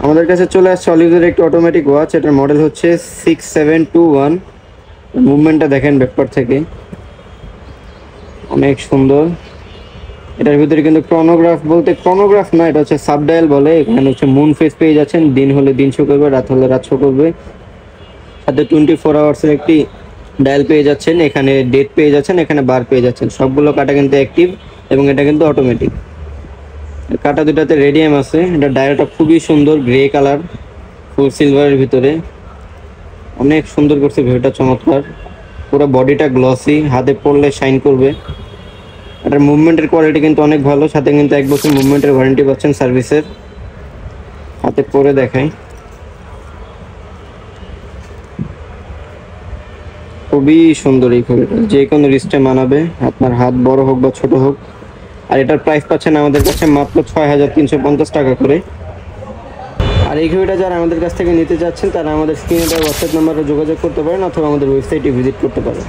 আমাদের কাছে চলে আসছে অলিভের একটি অটোমেটিক ওয়াচ। এটার মডেল হচ্ছে 6721। মুভমেন্টটা দেখেন ব্যাকপার থেকে, অনেক সুন্দর। এটার ভিতরে কিন্তু ক্রনোগ্রাফ বলতে ক্রনোগ্রাফ না, এটা হচ্ছে সাবডায়াল বলে। এখানে হচ্ছে মুন ফেস পেয়ে যাচ্ছেন, দিন হলে দিন শো করবে, রাত হলে রাত শো করবে। সাথে 24 আওয়ার্সের একটি ডায়াল পেয়ে যাচ্ছেন, এখানে ডেট পেয়ে যাচ্ছেন, এখানে বার পেয়ে যাচ্ছেন। সবগুলো কাটা কিন্তু অ্যাক্টিভ এবং এটা কিন্তু অটোমেটিক। কাটা দুটাতে রেডিয়াম আছে। এটা ডায়ালটা খুবই সুন্দর, গ্রে কালার, ফুল সিলভারের ভিতরে। অনেক সুন্দর করছে, ভিউটা চমৎকার। পুরো বডিটা গ্লসি, হাতে পরলে শাইন করবে। এটার মুভমেন্টের কোয়ালিটি কিন্তু অনেক ভালো, সাথে কিন্তু 1 বছর মুভমেন্টের ওয়ারেন্টি পাচ্ছেন সার্ভিসের। হাতে পরে দেখাই, খুবই সুন্দর এই ঘড়িটা, যে কোনো রিস্টে মানাবে, আপনার হাত বড় হোক বা ছোট হোক। আর এটার প্রাইস পাচ্ছেন আমাদের কাছে মাত্র 6350 টাকা করে। আর এই ঘড়িটা যারা আমাদের কাছ থেকে নিতে চাচ্ছেন তারা আমাদের স্ক্রিনে দেওয়া হোয়াটসঅ্যাপ নাম্বারে যোগাযোগ করতে পারেন অথবা আমাদের ওয়েবসাইটে ভিজিট করতে পারেন।